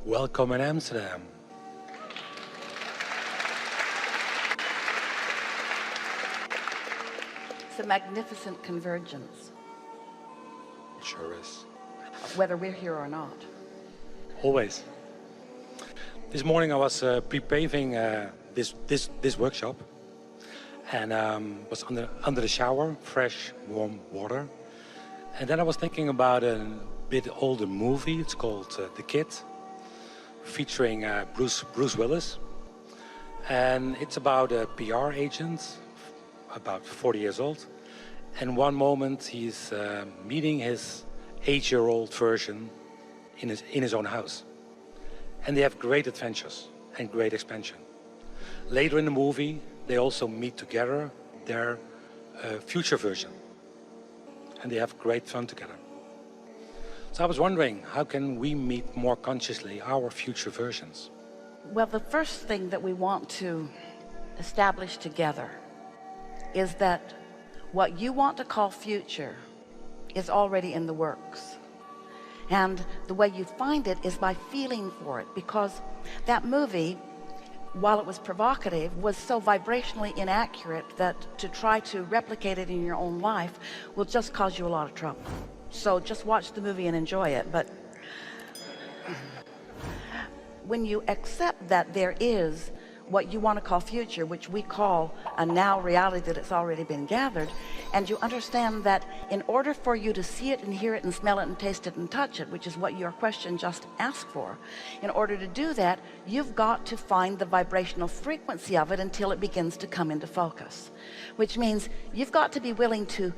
Welcome in Amsterdam. It's a magnificent convergence, It sure is. whether we're here or not. Always. This morning I was pre-paving this workshop, and was under the shower, fresh warm water, and then I was thinking about a bit older movie. It's called The Kid, featuring Bruce Willis, and it's about a PR agent, about 40 years old, and one moment he's meeting his 8-year-old version in his own house, and they have great adventures and great expansion. Later in the movie, they also meet together their future version, and they have great fun together. So I was wondering, how can we meet more consciously our future versions? Well, the first thing that we want to establish together is that what you want to call future is already in the works. And the way you find it is by feeling for it, because that movie, while it was provocative, was so vibrationally inaccurate that to try to replicate it in your own life will just cause you a lot of trouble. So just watch the movie and enjoy it. But when you accept that there is what you want to call future, which we call a now reality that it's already been gathered, and you understand that in order for you to see it and hear it and smell it and taste it and touch it, which is what your question just asked for, in order to do that, you've got to find the vibrational frequency of it until it begins to come into focus, which means you've got to be willing to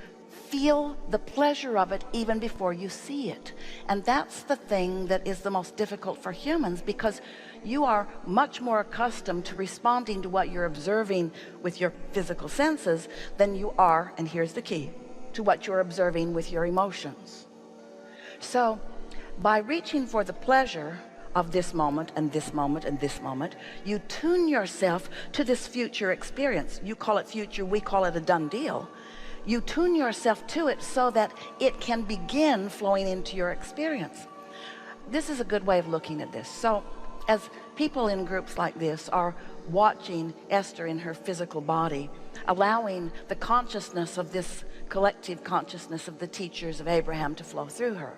feel the pleasure of it even before you see it. And that's the thing that is the most difficult for humans, because you are much more accustomed to responding to what you're observing with your physical senses than you are, and here's the key, to what you're observing with your emotions. So by reaching for the pleasure of this moment and this moment and this moment, you tune yourself to this future experience. You call it future, we call it a done deal. You tune yourself to it so that it can begin flowing into your experience. This is a good way of looking at this. So as people in groups like this are watching Esther in her physical body, allowing the consciousness of this collective consciousness of the teachers of Abraham to flow through her,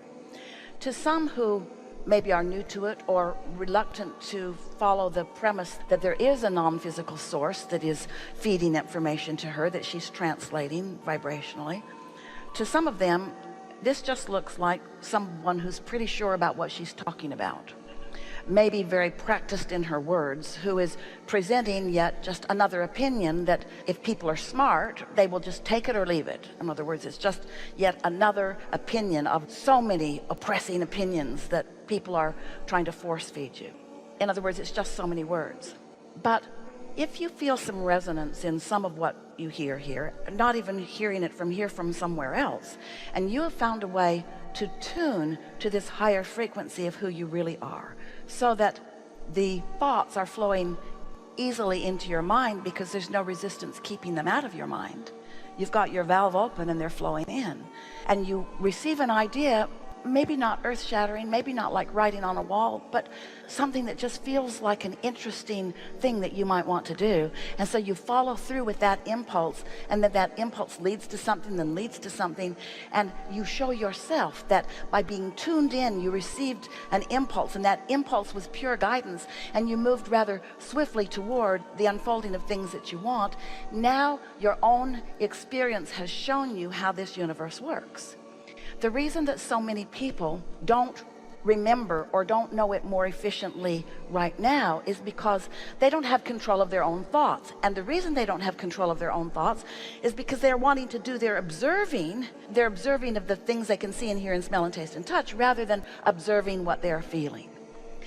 to some who maybe are new to it or reluctant to follow the premise that there is a non-physical source that is feeding information to her that she's translating vibrationally, to some of them this just looks like someone who's pretty sure about what she's talking about, maybe very practiced in her words, who is presenting yet just another opinion that if people are smart, they will just take it or leave it. In other words, it's just yet another opinion of so many oppressing opinions that people are trying to force feed you. In other words, it's just so many words. But if you feel some resonance in some of what you hear here, not even hearing it from here, from somewhere else, and you have found a way to tune to this higher frequency of who you really are, so that the thoughts are flowing easily into your mind because there's no resistance keeping them out of your mind. You've got your valve open and they're flowing in, and you receive an idea, maybe not earth-shattering, maybe not like writing on a wall, but something that just feels like an interesting thing that you might want to do. And so you follow through with that impulse, and then that impulse leads to something, then leads to something, and you show yourself that by being tuned in, you received an impulse, and that impulse was pure guidance, and you moved rather swiftly toward the unfolding of things that you want. Now your own experience has shown you how this universe works. The reason that so many people don't remember or don't know it more efficiently right now is because they don't have control of their own thoughts. And the reason they don't have control of their own thoughts is because they're wanting to do their observing. They're observing of the things they can see and hear and smell and taste and touch, rather than observing what they're feeling.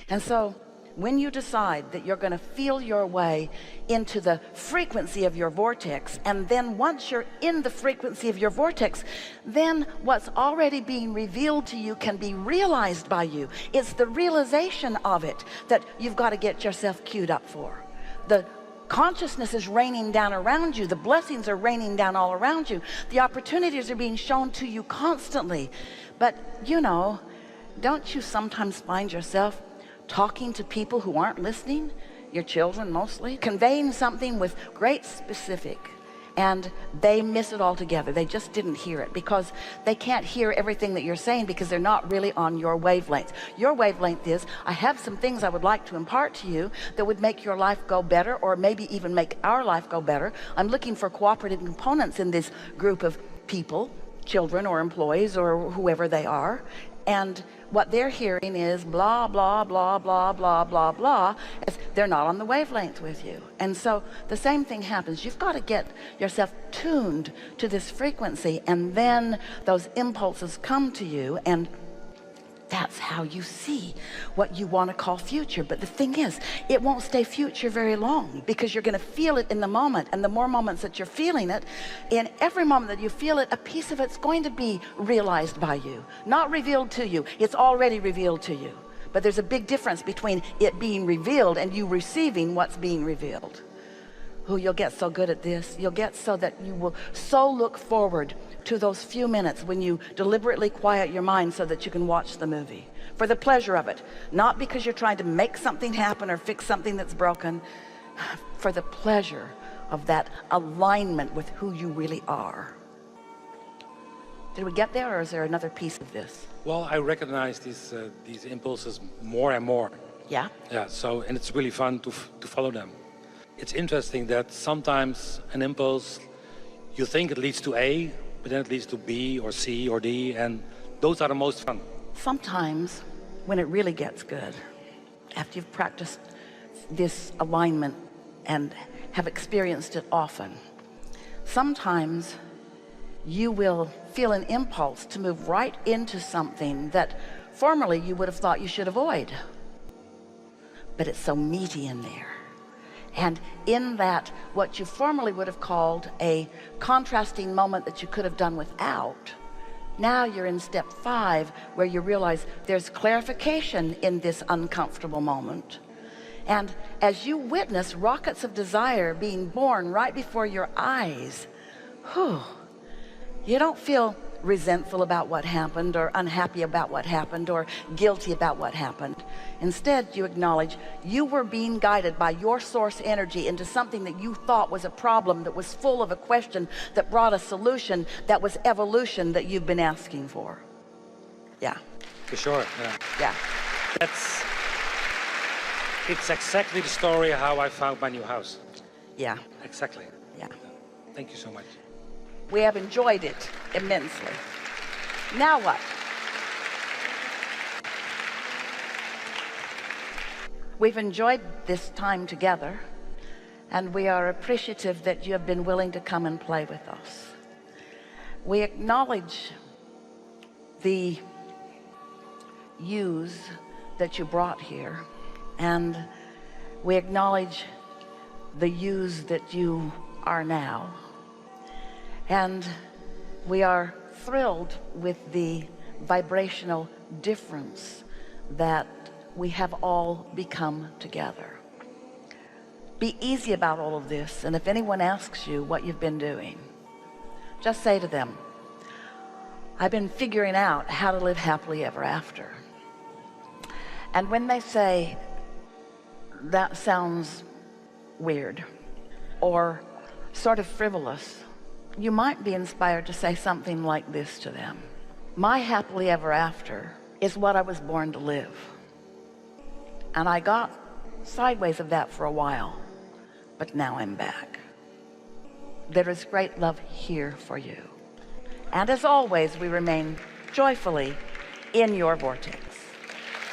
And so when you decide that you're going to feel your way into the frequency of your vortex, and then once you're in the frequency of your vortex, then what's already being revealed to you can be realized by you. It's the realization of it that you've got to get yourself queued up for. The consciousness is raining down around you. The blessings are raining down all around you. The opportunities are being shown to you constantly. But you know, don't you sometimes find yourself talking to people who aren't listening, your children mostly, conveying something with great specific, and they miss it altogether. They just didn't hear it because they can't hear everything that you're saying because they're not really on your wavelength. Your wavelength is, I have some things I would like to impart to you that would make your life go better, or maybe even make our life go better. I'm looking for cooperative components in this group of people, children or employees or whoever they are. And what they're hearing is blah, blah, blah, blah, blah, blah, blah, as they're not on the wavelength with you. And so the same thing happens. You've got to get yourself tuned to this frequency, and then those impulses come to you, and that's how you see what you want to call future. But the thing is, it won't stay future very long, because you're going to feel it in the moment. And the more moments that you're feeling it, in every moment that you feel it, a piece of it's going to be realized by you, not revealed to you. It's already revealed to you. But there's a big difference between it being revealed and you receiving what's being revealed. Oh, you'll get so good at this. You'll get so that you will so look forward to those few minutes when you deliberately quiet your mind so that you can watch the movie for the pleasure of it, not because you're trying to make something happen or fix something that's broken, for the pleasure of that alignment with who you really are. Did we get there, or is there another piece of this? Well, I recognize these impulses more and more. Yeah. Yeah. So, and it's really fun to follow them. It's interesting that sometimes an impulse, you think it leads to A, but then it leads to B or C or D, and those are the most fun. Sometimes when it really gets good, after you've practiced this alignment and have experienced it often, sometimes you will feel an impulse to move right into something that formerly you would have thought you should avoid. But it's so meaty in there. And in that, what you formerly would have called a contrasting moment that you could have done without, now you're in step 5, where you realize there's clarification in this uncomfortable moment. And as you witness rockets of desire being born right before your eyes, you don't feel resentful about what happened, or unhappy about what happened, or guilty about what happened. Instead, you acknowledge you were being guided by your source energy into something that you thought was a problem, that was full of a question, that brought a solution, that was evolution that you've been asking for. Yeah. For sure. Yeah. Yeah. It's exactly the story how I found my new house. Yeah. Exactly. Yeah. Thank you so much. We have enjoyed it immensely. Now what? We've enjoyed this time together, and we are appreciative that you have been willing to come and play with us. We acknowledge the yous that you brought here, and we acknowledge the yous that you are now. And we are thrilled with the vibrational difference that we have all become together. Be easy about all of this, and if anyone asks you what you've been doing, just say to them, I've been figuring out how to live happily ever after. And when they say, that sounds weird or sort of frivolous, you might be inspired to say something like this to them. My happily ever after is what I was born to live. And I got sideways of that for a while, but now I'm back. There is great love here for you. And as always, we remain joyfully in your vortex.